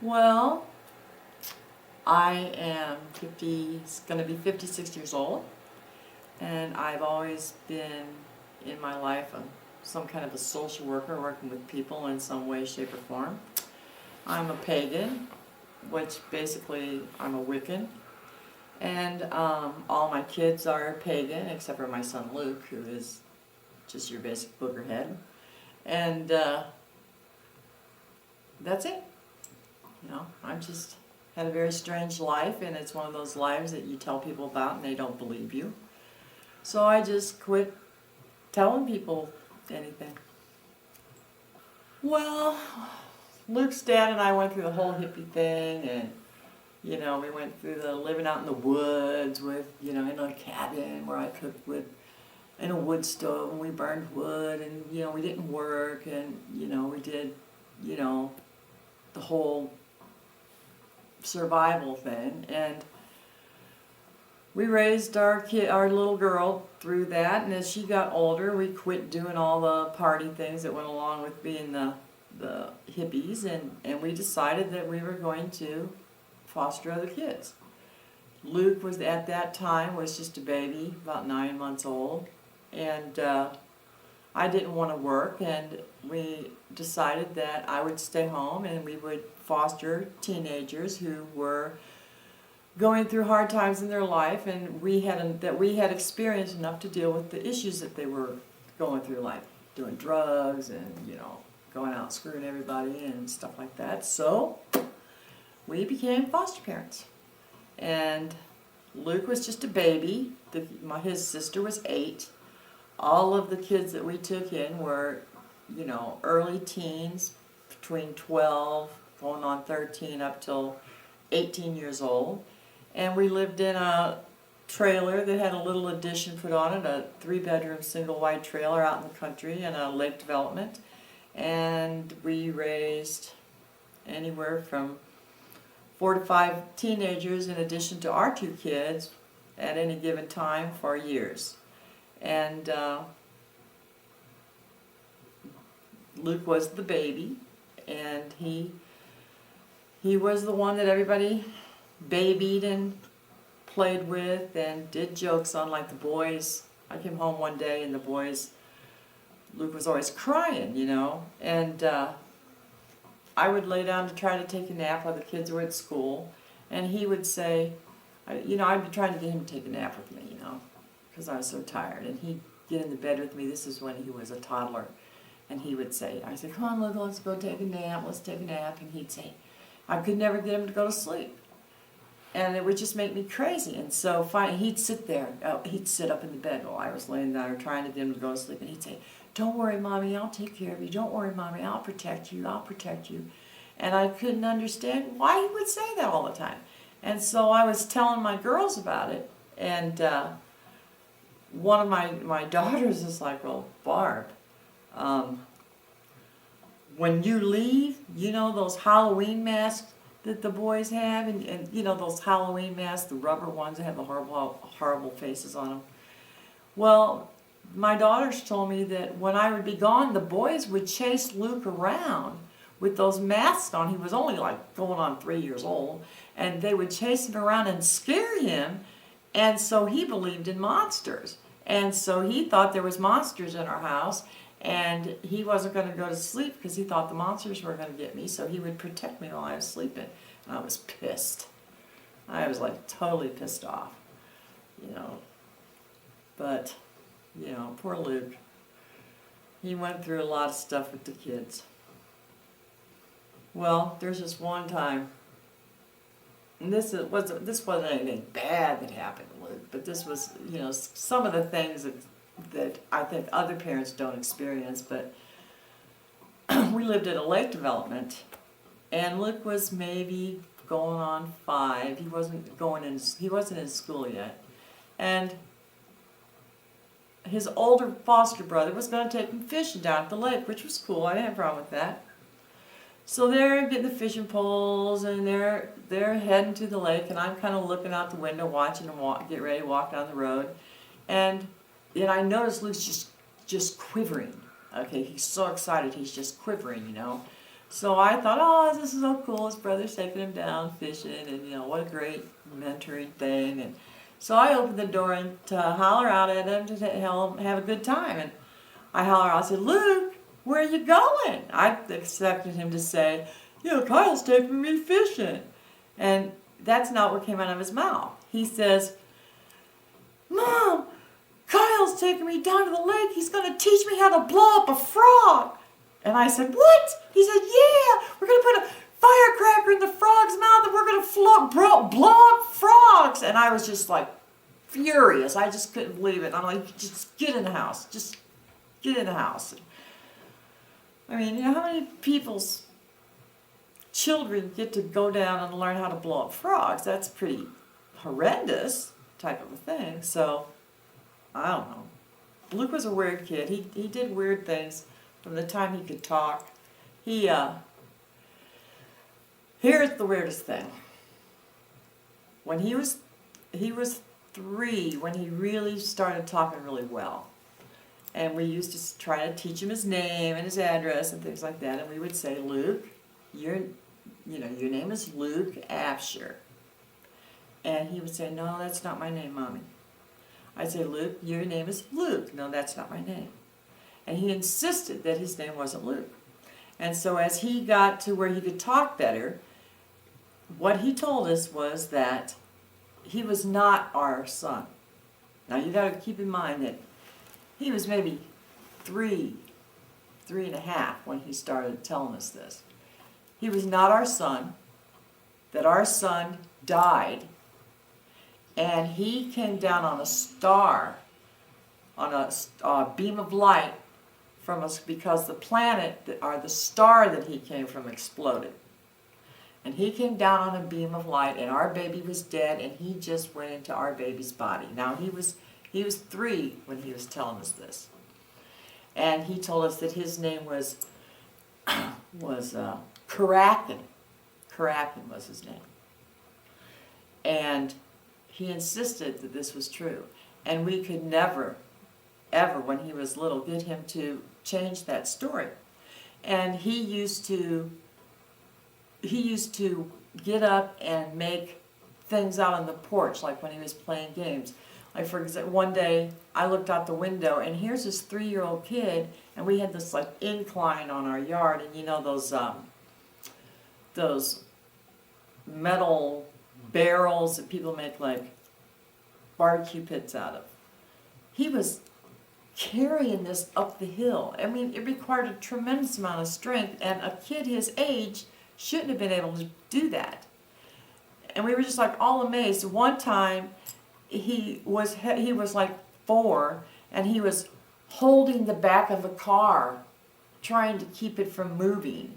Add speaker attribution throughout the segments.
Speaker 1: Well, I am going to be 56 years old, and I've always been in my life some kind of a social worker working with people in some way, shape, or form. I'm a pagan, which basically I'm a Wiccan, and all my kids are pagan except for my son Luke, who is just your basic boogerhead, and that's it. You know, I've just had a very strange life, and it's one of those lives that you tell people about and they don't believe you. So I just quit telling people anything. Well, Luke's dad and I went through the whole hippie thing, and we went through the living out in the woods with, in a cabin where I cooked with, in a wood stove, and we burned wood, and, we didn't work, and, we did, the whole survival thing, and we raised our little girl through that, and as she got older, we quit doing all the party things that went along with being the hippies, and we decided that we were going to foster other kids. Luke was at that time was just a baby, about 9 months old, and I didn't want to work, and we decided that I would stay home and we would foster teenagers who were going through hard times in their life, and we had experience enough to deal with the issues that they were going through, like doing drugs and going out screwing everybody and stuff like that. So we became foster parents, and Luke was just a baby. His sister was 8. All of the kids that we took in were, early teens, between 12, going on 13, up till 18 years old. And we lived in a trailer that had a little addition put on it, a 3-bedroom single wide trailer out in the country in a lake development. And we raised anywhere from 4 to 5 teenagers in addition to our 2 kids at any given time for years. And Luke was the baby, and he was the one that everybody babied and played with and did jokes on, like the boys. I came home one day and the boys, Luke was always crying, and I would lay down to try to take a nap while the kids were at school, and he would say, I'd be trying to get him to take a nap with me, because I was so tired, and he'd get in the bed with me. This is when he was a toddler, and he would say, I said, come on, Luke, let's go take a nap, and he'd say, I could never get him to go to sleep, and it would just make me crazy. And so finally he'd sit there, he'd sit up in the bed while I was laying there trying to get him to go to sleep, and he'd say, don't worry, Mommy, I'll take care of you, don't worry, Mommy, I'll protect you, and I couldn't understand why he would say that all the time. And so I was telling my girls about it, and one of my daughters is like, well, Barb, when you leave, those Halloween masks that the boys have, and those Halloween masks, the rubber ones that have the horrible faces on them. Well, my daughters told me that when I would be gone, the boys would chase Luke around with those masks on. He was only like going on 3 years old, and they would chase him around and scare him, and so he believed in monsters. And so he thought there was monsters in our house, and he wasn't going to go to sleep because he thought the monsters were going to get me, so he would protect me while I was sleeping. And I was pissed. I was like totally pissed off, But, poor Luke. He went through a lot of stuff with the kids. Well, there's this one time, and this wasn't anything bad that happened to Luke, but this was, some of the things that I think other parents don't experience. But we lived at a lake development, and Luke was maybe going on 5. He wasn't in school yet, and his older foster brother was going to take him fishing down at the lake, which was cool. I didn't have a problem with that. So they're getting the fishing poles, and they're heading to the lake, and I'm kind of looking out the window, watching them get ready to walk down the road, and then I noticed Luke's just quivering. Okay, he's so excited, he's just quivering, So I thought, oh, this is so cool. His brother's taking him down fishing, and what a great mentoring thing. And so I opened the door and to holler out at him to tell him have a good time. And I holler out, I said, Luke, where are you going? I expected him to say, Kyle's taking me fishing. And that's not what came out of his mouth. He says, Mom, Kyle's taking me down to the lake. He's going to teach me how to blow up a frog. And I said, what? He said, yeah, we're going to put a firecracker in the frog's mouth and we're going to blow up frogs. And I was just like furious. I just couldn't believe it. I'm like, just get in the house. Just get in the house. I mean, how many people's children get to go down and learn how to blow up frogs? That's pretty horrendous type of a thing. So, I don't know. Luke was a weird kid. He did weird things from the time he could talk. Here's the weirdest thing. When he was 3 when he really started talking really well. And we used to try to teach him his name and his address and things like that. And we would say, Luke, your name is Luca Abshier. And he would say, no, that's not my name, Mommy. I'd say, Luke, your name is Luke. No, that's not my name. And he insisted that his name wasn't Luke. And so as he got to where he could talk better, what he told us was that he was not our son. Now you got to keep in mind that he was maybe 3 and a half when he started telling us this. He was not our son, that our son died, and he came down on a star, on a beam of light from us because the planet, or the star that he came from, exploded. And he came down on a beam of light, and our baby was dead, and he just went into our baby's body. Now, he was 3 when he was telling us this. And he told us that his name was Karakin. Karakin was his name. And he insisted that this was true. And we could never, ever, when he was little, get him to change that story. And he used to get up and make things out on the porch, like when he was playing games. Like, for example, one day I looked out the window, and here's this 3-year-old kid, and we had this like incline on our yard, and those metal barrels that people make like barbecue pits out of. He was carrying this up the hill. I mean, it required a tremendous amount of strength, and a kid his age shouldn't have been able to do that. And we were just like all amazed. One time, he was like 4, and he was holding the back of a car, trying to keep it from moving,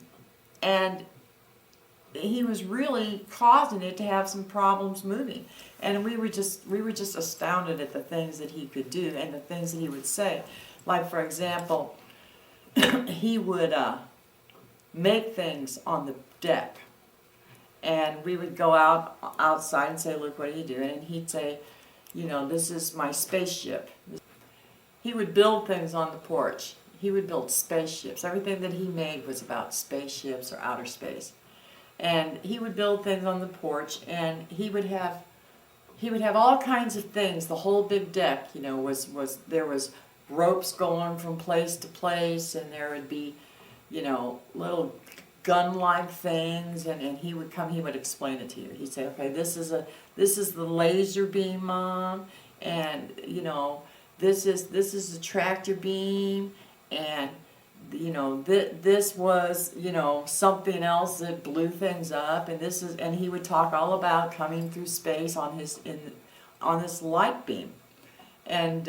Speaker 1: and he was really causing it to have some problems moving. And we were just astounded at the things that he could do and the things that he would say. Like, for example, he would make things on the deck, and we would go outside and say, look, what are you doing? And he'd say, this is my spaceship. He would build things on the porch. He would build spaceships. Everything that he made was about spaceships or outer space. And he would build things on the porch, and he would have all kinds of things. The whole big deck, there was ropes going from place to place, and there would be, little gun-like things, and he would come. He would explain it to you. He'd say, okay, this is the laser beam, Mom, and this is the tractor beam, and this was, something else that blew things up, and he would talk all about coming through space on this light beam, and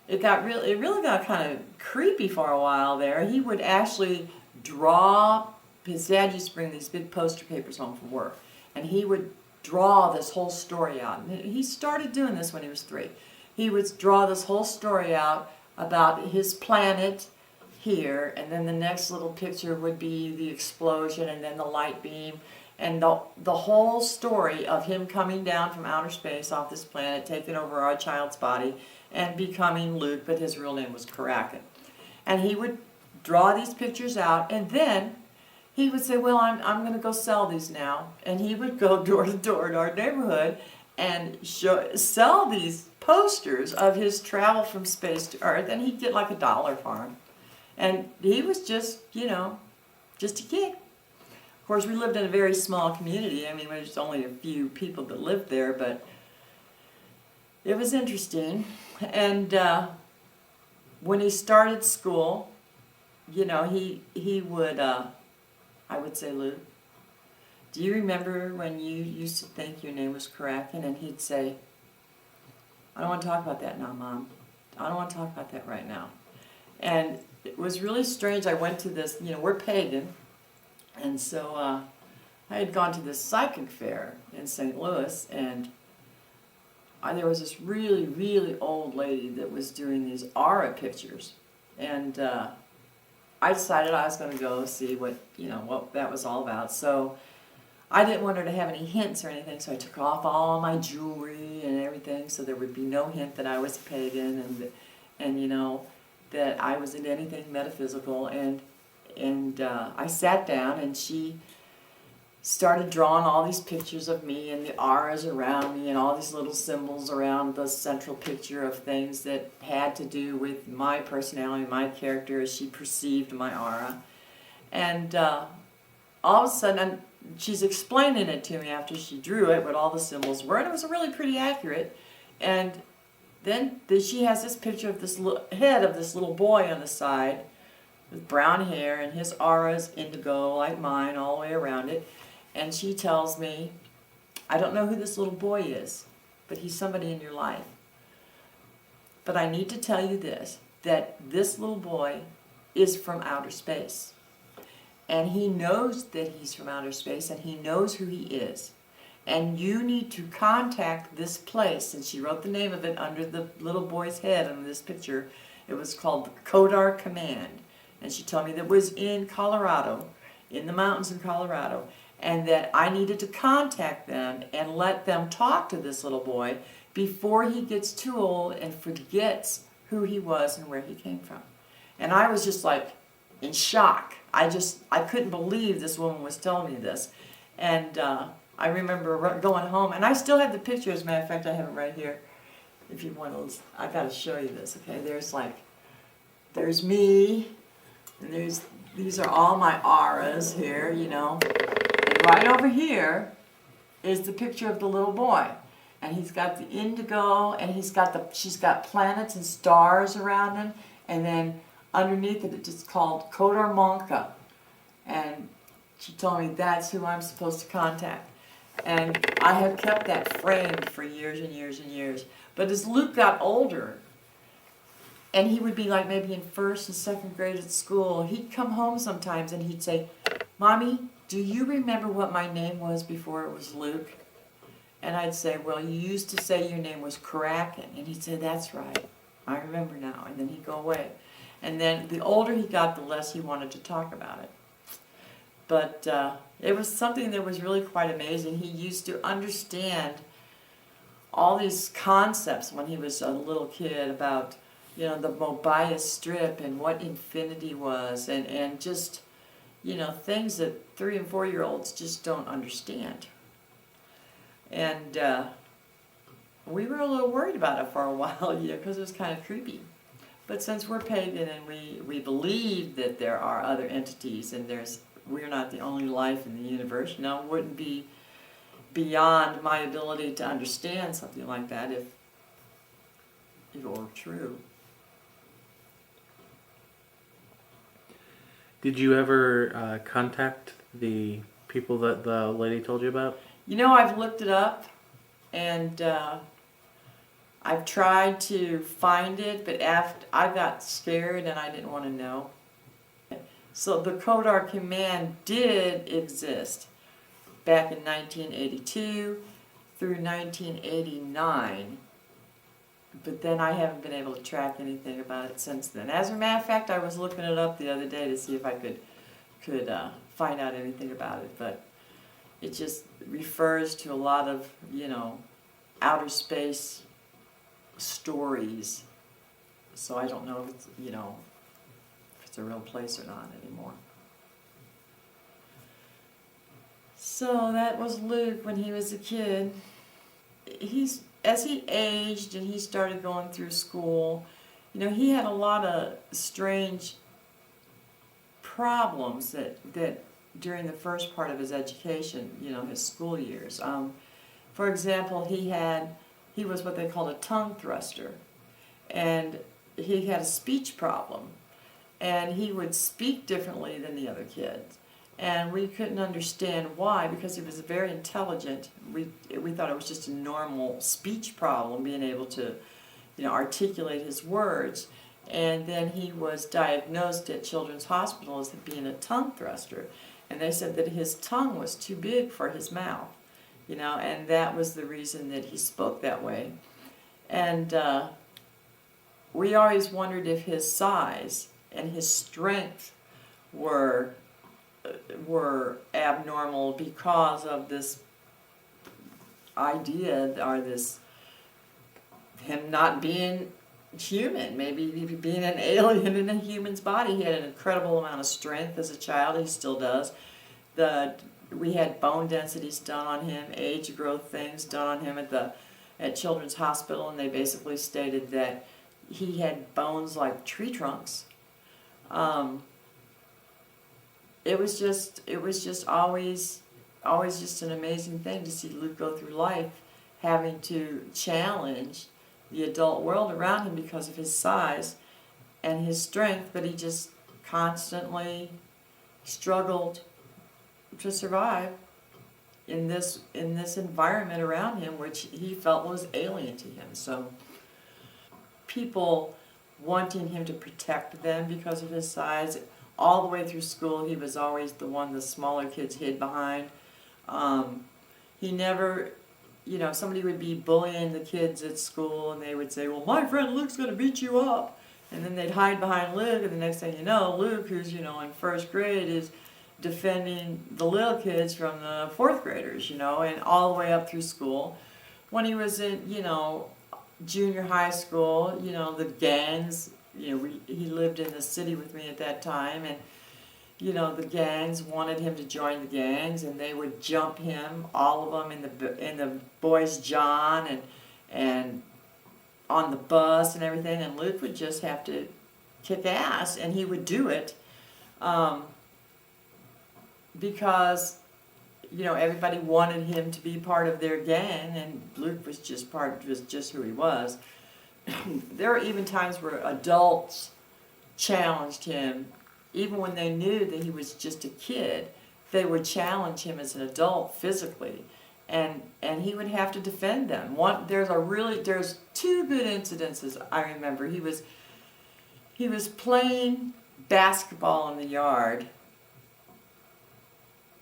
Speaker 1: it really got kind of creepy for a while there. He would actually draw. His dad used to bring these big poster papers home from work, and he would draw this whole story out. And he started doing this when he was 3. He would draw this whole story out about his planet here, and then the next little picture would be the explosion, and then the light beam, and the whole story of him coming down from outer space off this planet, taking over our child's body, and becoming Luke, but his real name was Karakin. And he would draw these pictures out, and then he would say, well, I'm going to go sell these now. And he would go door to door in our neighborhood and sell these posters of his travel from space to Earth, and he'd get like $1 for them. And he was just, just a kid. Of course, we lived in a very small community. I mean, there's only a few people that lived there, but it was interesting. And when he started school, he would, I would say, Lou, do you remember when you used to think your name was Kraken? And he'd say, I don't want to talk about that now, Mom. I don't want to talk about that right now. And it was really strange. I went to this, we're pagan, and so I had gone to this psychic fair in St. Louis, and there was this really, really old lady that was doing these aura pictures, and I decided I was going to go see what that was all about. So I didn't want her to have any hints or anything, so I took off all my jewelry and everything, so there would be no hint that I was a pagan and that I was into anything metaphysical. And I sat down, and she started drawing all these pictures of me and the auras around me and all these little symbols around the central picture of things that had to do with my personality, my character as she perceived my aura. And all of a sudden, she's explaining it to me after she drew it, what all the symbols were, and it was really pretty accurate. And then she has this picture of this head of this little boy on the side with brown hair, and his aura is indigo like mine all the way around it. And she tells me, I don't know who this little boy is, but he's somebody in your life. But I need to tell you this, that this little boy is from outer space. And he knows that he's from outer space, and he knows who he is. And you need to contact this place. And she wrote the name of it under the little boy's head on this picture. It was called the Kodar Command. And she told me that it was in Colorado, in the mountains in Colorado, and that I needed to contact them and let them talk to this little boy before he gets too old and forgets who he was and where he came from. And I was just like in shock. I couldn't believe this woman was telling me this. And I remember going home, and I still have the picture. As a matter of fact, I have it right here. If you want to, I got to show you this. Okay, there's me, and these are all my auras here, And right over here is the picture of the little boy, and he's got the indigo, and she's got planets and stars around him, and then underneath it, it's called Kodar Monka, and she told me that's who I'm supposed to contact. And I have kept that framed for years and years and years. But as Luke got older, and he would be like maybe in 1st and 2nd grade at school, he'd come home sometimes and he'd say, Mommy, do you remember what my name was before it was Luke? And I'd say, well, you used to say your name was Kraken. And he'd say, that's right, I remember now. And then he'd go away. And then the older he got, the less he wanted to talk about it. But it was something that was really quite amazing. He used to understand all these concepts when he was a little kid about, the Mobius strip and what infinity was, and just, things that 3- and 4-year-olds just don't understand. And we were a little worried about it for a while, because it was kind of creepy. But since we're pagan and we believe that there are other entities and we're not the only life in the universe, it wouldn't be beyond my ability to understand something like that if it were true.
Speaker 2: Did you ever contact the people that the lady told you about?
Speaker 1: I've looked it up, and I've tried to find it, but I got scared and I didn't want to know. So the Kodar Command did exist back in 1982 through 1989, but then I haven't been able to track anything about it since then. As a matter of fact, I was looking it up the other day to see if I could find out anything about it, but it just refers to a lot of, outer space stories. So I don't know if it's a real place or not anymore. So that was Luke when he was a kid. As he aged and he started going through school, you know, he had a lot of strange problems that during the first part of his education, you know, his school years. For example, he was what they called a tongue thruster, and he had a speech problem, and he would speak differently than the other kids. And we couldn't understand why, because he was very intelligent. We thought it was just a normal speech problem, being able to, you know, articulate his words. And then he was diagnosed at Children's Hospital as being a tongue thruster. And they said that his tongue was too big for his mouth, you know, and that was the reason that he spoke that way. And we always wondered if his size and his strength were abnormal because of this idea, or this him not being human, maybe being an alien in a human's body. He had an incredible amount of strength as a child. He still does. We had bone densities done on him, age growth things done on him at Children's Hospital, and they basically stated that he had bones like tree trunks. It was just always just an amazing thing to see Luke go through life having to challenge the adult world around him because of his size and his strength, but he just constantly struggled to survive in this environment around him, which he felt was alien to him. So people wanting him to protect them because of his size, all the way through school, he was always the one the smaller kids hid behind. He never, you know, somebody would be bullying the kids at school, and they would say, well, my friend Luke's going to beat you up. And then they'd hide behind Luke, and the next thing you know, Luke, who's, you know, in first grade, is defending the little kids from the fourth graders, you know, and all the way up through school. When he was in, you know, junior high school, you know, the gangs, you know, he lived in the city with me at that time, and, you know, the gangs wanted him to join the gangs, and they would jump him, all of them, in the Boys John and on the bus and everything, and Luke would just have to kick ass, and he would do it because, you know, everybody wanted him to be part of their gang, and Luke was just who he was. There were even times where adults challenged him, even when they knew that he was just a kid. They would challenge him as an adult physically, and he would have to defend them. There's two good incidences I remember. He was playing basketball in the yard.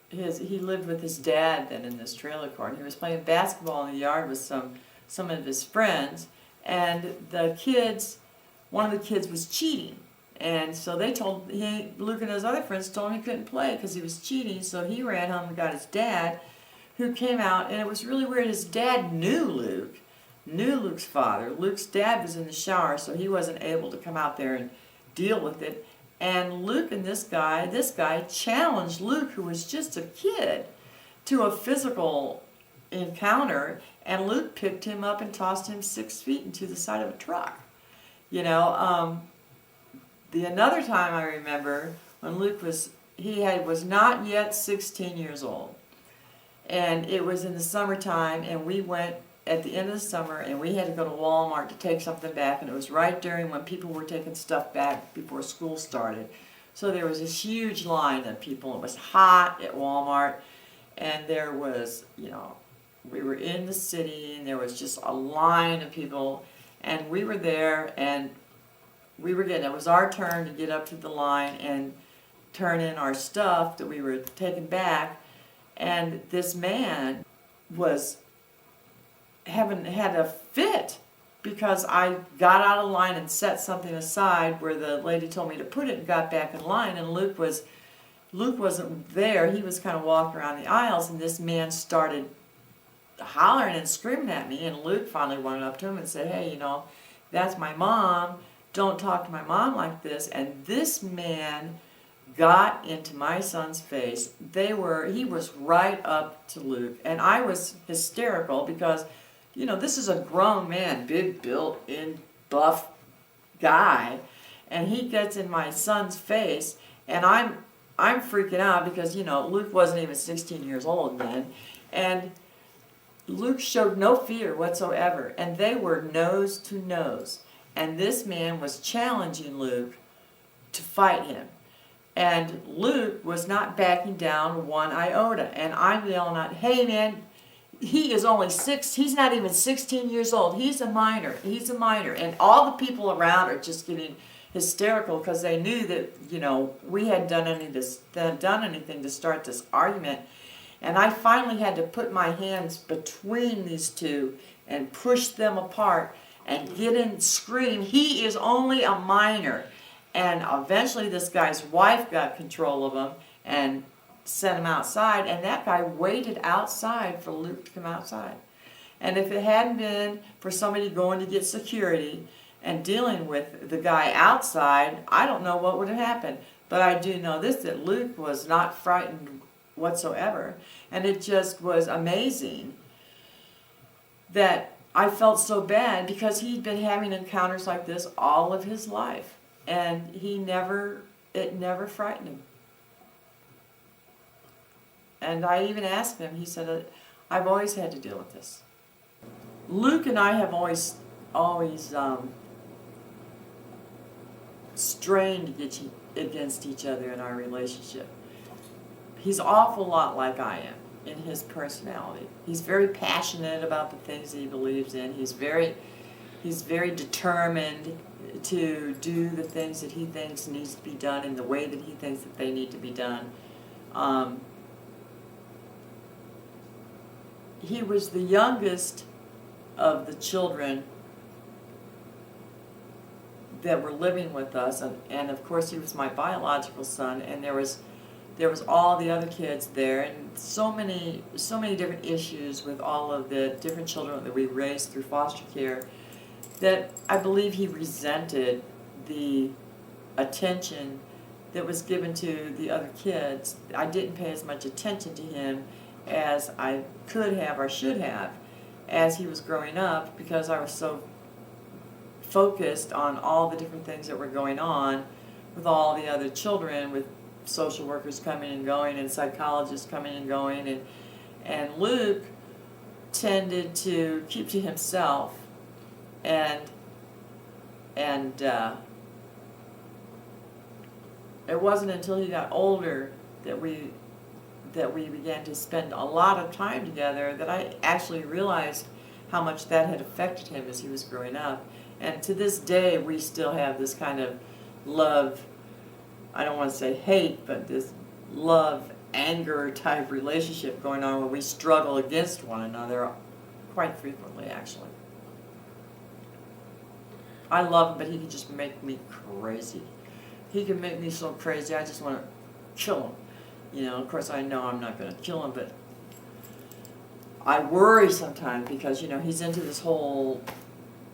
Speaker 1: He lived with his dad then in this trailer court. He was playing basketball in the yard with some of his friends. And one of the kids was cheating. And so Luke and his other friends told him he couldn't play because he was cheating. So he ran home and got his dad, who came out. And it was really weird. His dad knew Luke's father. Luke's dad was in the shower, so he wasn't able to come out there and deal with it. And Luke and this guy challenged Luke, who was just a kid, to a physical encounter, and Luke picked him up and tossed him 6 feet into the side of a truck. You know, another time I remember when Luke was not yet 16 years old, and it was in the summertime, and we went at the end of the summer, and we had to go to Walmart to take something back, and it was right during when people were taking stuff back before school started. So there was this huge line of people. It was hot at Walmart, and there was, you know, we were in the city, and there was just a line of people, and we were there, and it was our turn to get up to the line and turn in our stuff that we were taking back, and this man had a fit because I got out of line and set something aside where the lady told me to put it and got back in line, and Luke wasn't there. He was kind of walking around the aisles, and this man started hollering and screaming at me, and Luke finally went up to him and said, hey, you know, that's my mom. don't talk to my mom like this. And this man got into my son's face. He was right up to Luke. And I was hysterical because, this is a grown man, big built in buff guy. And he gets in my son's face, and I'm freaking out because, Luke wasn't even 16 years old then. And Luke showed no fear whatsoever. And they were nose to nose. And this man was challenging Luke to fight him. And Luke was not backing down one iota. And I'm yelling out, hey man, he is only he's not even 16 years old. He's a minor. And all the people around are just getting hysterical because they knew that, we hadn't done anything to start this argument. And I finally had to put my hands between these two and push them apart and get in and scream, he is only a minor. And eventually this guy's wife got control of him and sent him outside. And that guy waited outside for Luke to come outside. And if it hadn't been for somebody going to get security and dealing with the guy outside, I don't know what would have happened. But I do know this, that Luke was not frightened whatsoever. And it just was amazing that I felt so bad because he'd been having encounters like this all of his life. And it never frightened him. And I even asked him, he said, I've always had to deal with this. Luke and I have always strained against each other in our relationship. He's an awful lot like I am in his personality. He's very passionate about the things that he believes in. He's very determined to do the things that he thinks needs to be done in the way that he thinks that they need to be done. He was the youngest of the children that were living with us, and of course he was my biological son, and there was all the other kids there, and so many different issues with all of the different children that we raised through foster care, that I believe he resented the attention that was given to the other kids. I didn't pay as much attention to him as I could have or should have as he was growing up, because I was so focused on all the different things that were going on with all the other children, with social workers coming and going and psychologists coming and going, and Luke tended to keep to himself, and it wasn't until he got older that we began to spend a lot of time together that I actually realized how much that had affected him as he was growing up. And to this day, we still have this kind of love, I don't want to say hate, but this love, anger type relationship going on where we struggle against one another quite frequently, actually. I love him, but he can just make me crazy. He can make me so crazy, I just want to kill him. Of course I know I'm not going to kill him, but I worry sometimes because, he's into this whole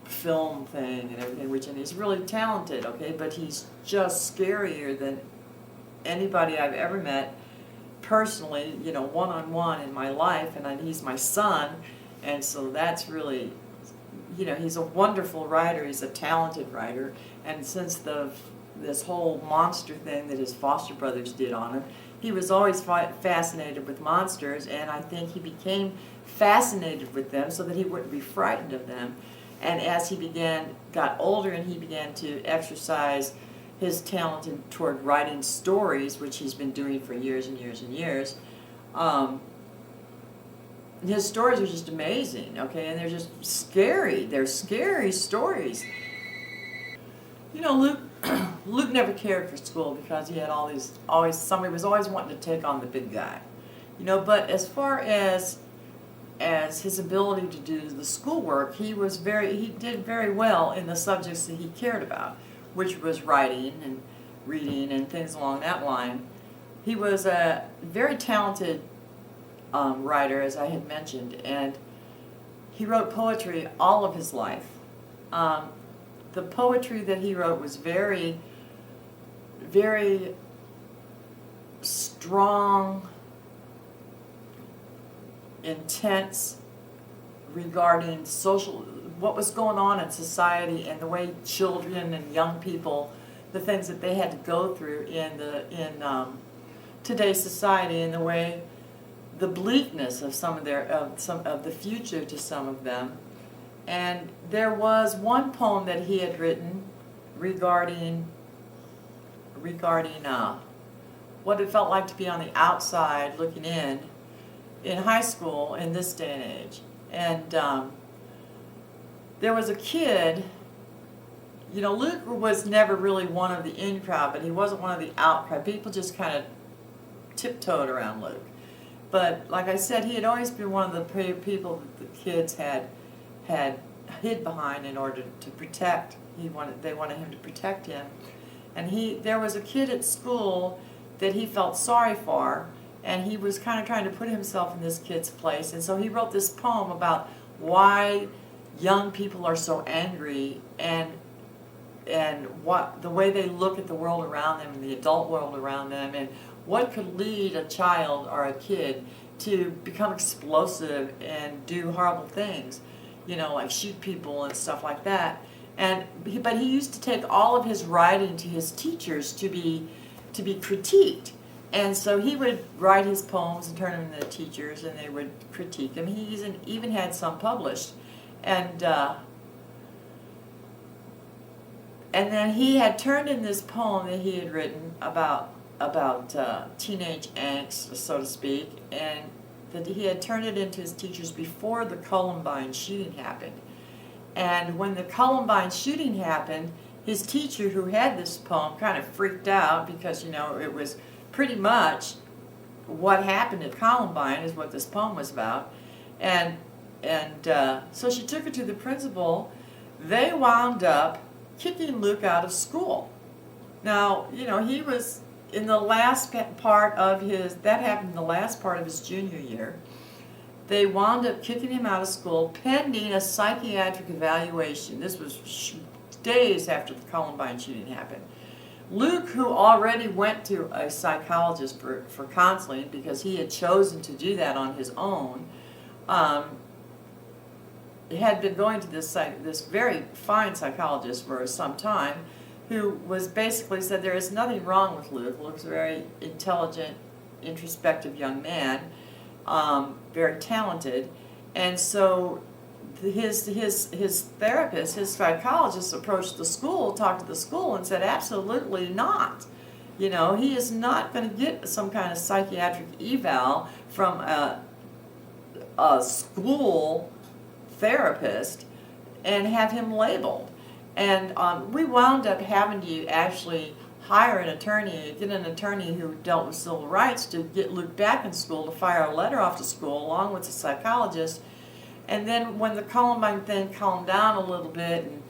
Speaker 1: film thing and everything, and he's really talented, okay, but he's just scarier than anybody I've ever met personally, one-on-one in my life, and he's my son, and so that's really, he's a wonderful writer, he's a talented writer, and since this whole monster thing that his foster brothers did on him, he was always fascinated with monsters, and I think he became fascinated with them so that he wouldn't be frightened of them. And as he got older and he began to exercise his talent toward writing stories, which he's been doing for years and years and years, his stories are just amazing, okay, and they're just scary. They're scary stories. Luke never cared for school because he had somebody was always wanting to take on the big guy. But as far as his ability to do the schoolwork, he did very well in the subjects that he cared about, which was writing and reading and things along that line. He was a very talented writer, as I had mentioned, and he wrote poetry all of his life. the poetry that he wrote was very, very strong, intense, regarding what was going on in society and the way children and young people, the things that they had to go through in today's society, and the way the bleakness of some of the future to some of them. And there was one poem that he had written regarding what it felt like to be on the outside looking in high school in this day and age. And there was a kid, Luke was never really one of the in crowd, but he wasn't one of the out crowd. People just kind of tiptoed around Luke. But like I said, he had always been one of the people that the kids had hid behind in order to protect. They wanted him to protect him. And there was a kid at school that he felt sorry for, and he was kind of trying to put himself in this kid's place. And so he wrote this poem about why young people are so angry, and what the way they look at the world around them and the adult world around them, and what could lead a child or a kid to become explosive and do horrible things, like shoot people and stuff like that. But he used to take all of his writing to his teachers to be critiqued. And so he would write his poems and turn them to the teachers, and they would critique him. He even had some published. And then he had turned in this poem that he had written about teenage angst, so to speak, and that he had turned it into his teachers before the Columbine shooting happened. And when the Columbine shooting happened, his teacher, who had this poem, kind of freaked out because, it was pretty much what happened at Columbine is what this poem was about. And so she took it to the principal. They wound up kicking Luke out of school. Now, he was in the last part of that happened in the last part of his junior year. They wound up kicking him out of school pending a psychiatric evaluation. This was days after the Columbine shooting happened. Luke, who already went to a psychologist for counseling because he had chosen to do that on his own, had been going to this very fine psychologist for some time, who was basically said there is nothing wrong with Luke. Luke's a very intelligent, introspective young man, very talented, and so his therapist, his psychologist, approached the school, talked to the school, and said absolutely not. He is not going to get some kind of psychiatric eval from a school therapist and have him labeled. And we wound up having to actually hire an attorney, get an attorney who dealt with civil rights to get Luke back in school, to fire a letter off to school along with the psychologist. And then when the Columbine thing calmed down a little bit, and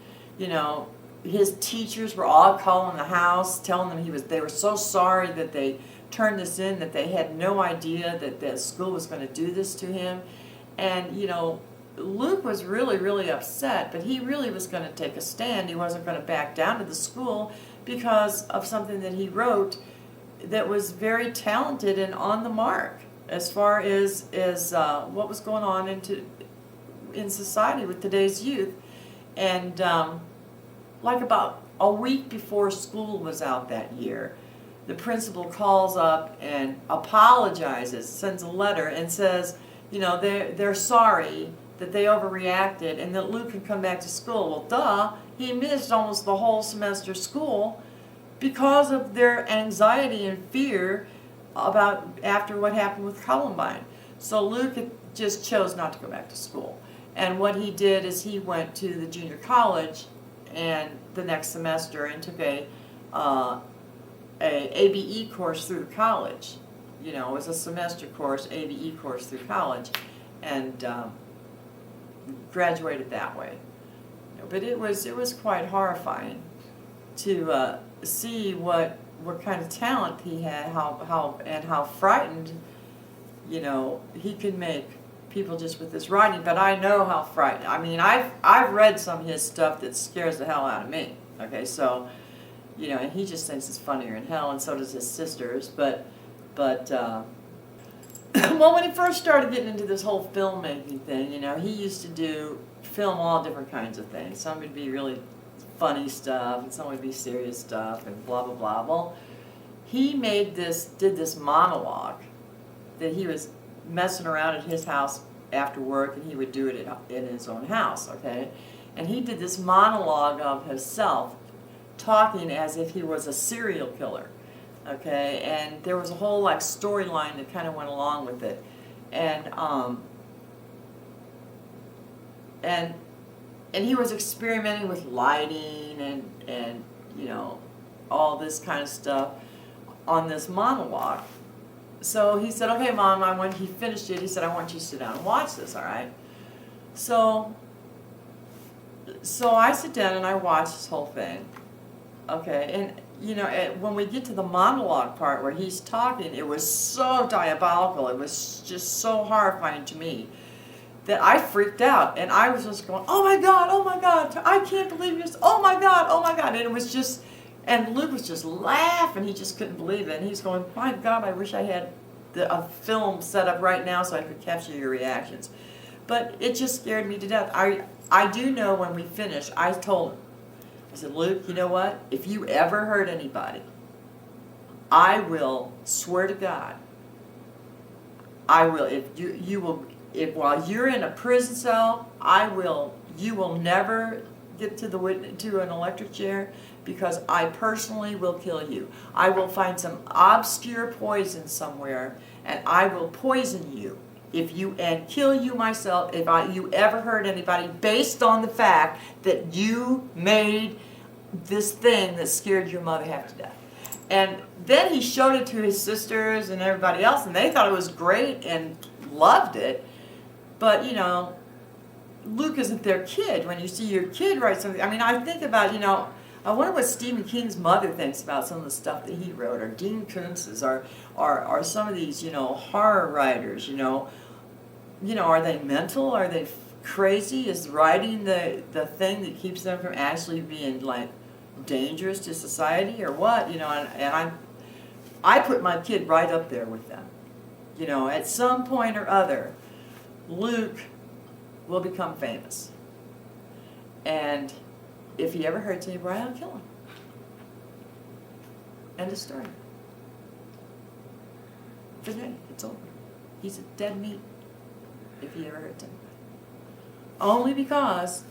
Speaker 1: his teachers were all calling the house, telling them they were so sorry that they turned this in, that they had no idea that the school was going to do this to him. And Luke was really, really upset, but he really was going to take a stand. He wasn't going to back down to the school because of something that he wrote that was very talented and on the mark as far as what was going on in society with today's youth. And like about a week before school was out that year, the principal calls up and apologizes, sends a letter, and says, they're sorry that they overreacted and that Luke could come back to school. Well, duh, he missed almost the whole semester school because of their anxiety and fear after what happened with Columbine. So Luke just chose not to go back to school. And what he did is he went to the junior college and the next semester and took a ABE course through the college. It was a semester course, ABE course through college, and graduated that way. But it was quite horrifying to see what kind of talent he had, how frightened he could make people just with this writing, but I know how frightening. I mean, I've read some of his stuff that scares the hell out of me. Okay, so, you know, and he just thinks it's funnier in hell, and so does his sisters. But well, when he first started getting into this whole filmmaking thing, you know, he used to film all different kinds of things. Some would be really funny stuff, and some would be serious stuff, and blah blah blah. Well, he did this monologue that he was messing around at his house after work, and he would do it in his own house, okay? And he did this monologue of himself talking as if he was a serial killer, okay? And there was a whole like storyline that kind of went along with it. And he was experimenting with lighting and you know, all this kind of stuff on this monologue. So he said, okay, Mom, when he finished it, he said, I want you to sit down and watch this, all right? So I sit down and I watch this whole thing, okay? And, you know, when we get to the monologue part where he's talking, it was so diabolical, it was just so horrifying to me that I freaked out. And I was just going, oh my God, I can't believe this, oh my God. And it was just... And Luke was just laughing. He just couldn't believe it. And he's going, my God, I wish I had a film set up right now so I could capture your reactions. But it just scared me to death. I do know when we finished, I told him, I said, Luke, you know what? If you ever hurt anybody, I will swear to God, I will, if while you're in a prison cell, you will never get to an electric chair, because I personally will kill you. I will find some obscure poison somewhere, and I will poison you and kill you myself if you ever hurt anybody, based on the fact that you made this thing that scared your mother half to death. And then he showed it to his sisters and everybody else, and they thought it was great and loved it. But, you know, Luke isn't their kid. When you see your kid write something, I mean, I think about, you know, I wonder what Stephen King's mother thinks about some of the stuff that he wrote, or Dean Koontz's, or some of these, you know, horror writers. You know, are they mental? Are they crazy? Is writing the thing that keeps them from actually being like dangerous to society, or what? You know, and I put my kid right up there with them. You know, at some point or other, Luke will become famous, and if he ever hurts anybody, I'll kill him. End of story. Today, it's over. He's a dead meat if he ever hurts anybody. Only because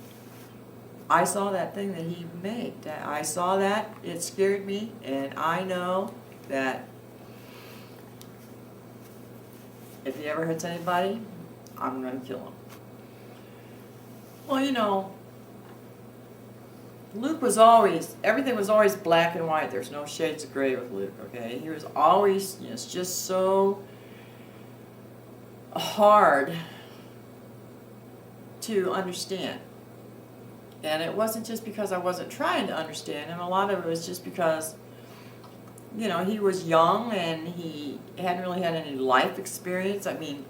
Speaker 1: I saw that thing that he made. I saw that, it scared me, and I know that if he ever hurts anybody, I'm going to kill him. Well, you know, Luke was always, everything was always black and white. There's no shades of gray with Luke, okay? He was always, you know, it's just so hard to understand. And it wasn't just because I wasn't trying to understand him. A lot of it was just because, you know, he was young and he hadn't really had any life experience. I mean,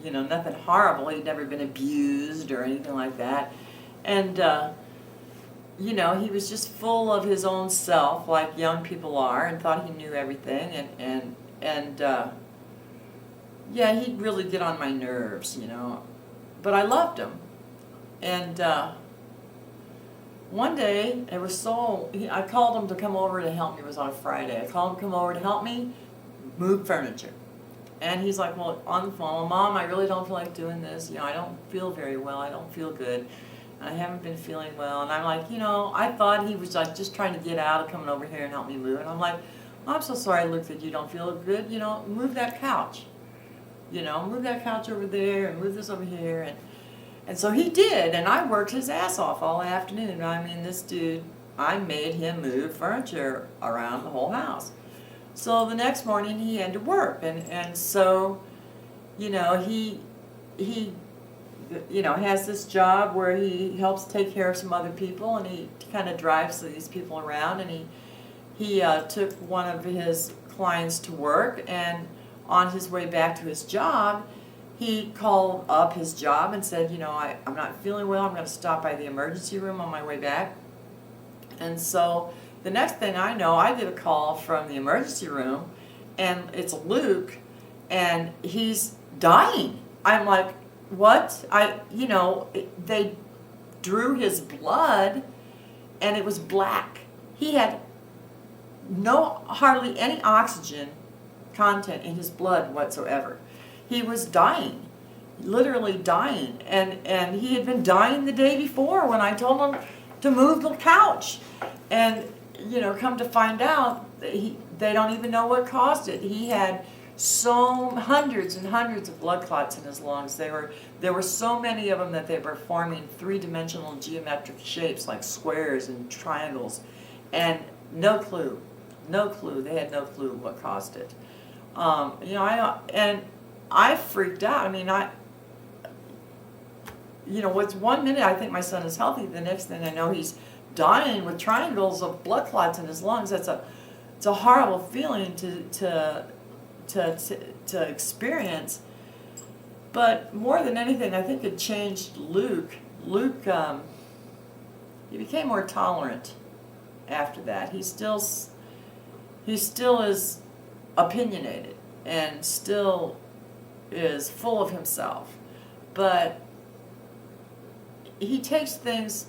Speaker 1: you know, nothing horrible. He'd never been abused or anything like that. And, you know, he was just full of his own self, like young people are, and thought he knew everything. And yeah, he'd really get on my nerves, you know. But I loved him. And one day, it was I called him to come over to help me. It was on a Friday. I called him to come over to help me move furniture. And he's like, well, on the phone, well, Mom, I really don't feel like doing this. You know, I don't feel very well. I don't feel good. I haven't been feeling well. And I'm like, you know, I thought he was like just trying to get out of coming over here and help me move. And I'm like, I'm so sorry, Luke, that you don't feel good. You know, move that couch. You know, move that couch over there and move this over here. And so he did. And I worked his ass off all afternoon. I mean, this dude, I made him move furniture around the whole house. So the next morning he had to work. And so, you know, he you know, has this job where he helps take care of some other people, and he kind of drives these people around. And he took one of his clients to work, and on his way back to his job, he called up his job and said, you know, I'm not feeling well, I'm going to stop by the emergency room on my way back. And so the next thing I know, I get a call from the emergency room, and it's Luke, and he's dying. I'm like, what? They drew his blood, and it was black. He had hardly any oxygen content in his blood whatsoever. He was dying, literally dying, and he had been dying the day before when I told him to move the couch. And come to find out, they don't even know what caused it. He had hundreds and hundreds of blood clots in his lungs. There were so many of them that they were forming three-dimensional geometric shapes like squares and triangles, and no clue. They had no clue what caused it. I freaked out. I mean, what's 1 minute I think my son is healthy, the next thing I know he's dying with triangles of blood clots in his lungs. It's a horrible feeling to experience. But more than anything, I think it changed Luke. Luke, he became more tolerant after that. He still is opinionated and still is full of himself, but he takes things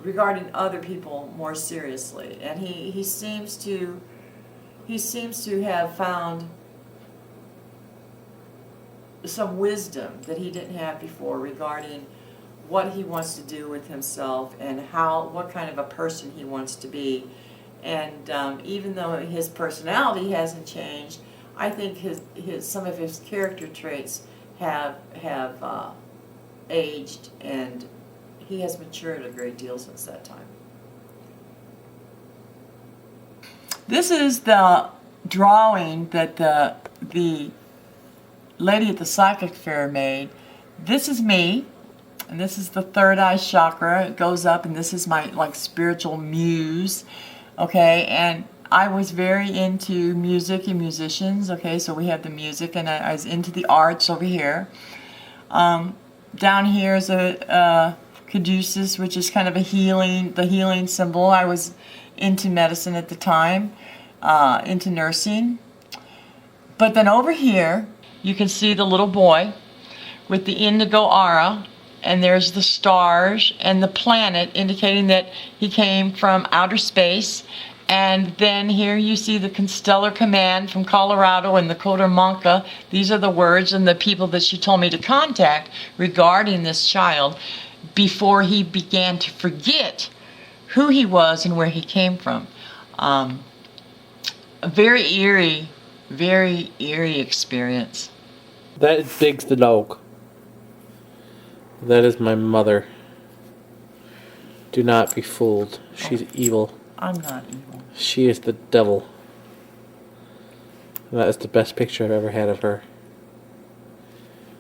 Speaker 1: regarding other people more seriously, and he seems to have found some wisdom that he didn't have before regarding what he wants to do with himself and what kind of a person he wants to be. And even though his personality hasn't changed, I think some of his character traits have aged, and he has matured a great deal since that time. This is the drawing that the lady at the psychic fair made. This is me, and this is the third eye chakra. It goes up, and this is my spiritual muse. Okay, and I was very into music and musicians. Okay, so we have the music, and I was into the arts over here. Down here is a caduceus, which is kind of the healing symbol. I was into medicine at the time, into nursing. But then over here, you can see the little boy with the indigo aura, and there's the stars and the planet indicating that he came from outer space. And then here you see the Constellar Command from Colorado and the Cotamanca. These are the words and the people that she told me to contact regarding this child before he began to forget who he was and where he came from. A very eerie experience.
Speaker 2: That is Biggs the dog. That is my mother. Do not be fooled. She's evil.
Speaker 1: I'm not evil.
Speaker 2: She is the devil. That is the best picture I've ever had of her.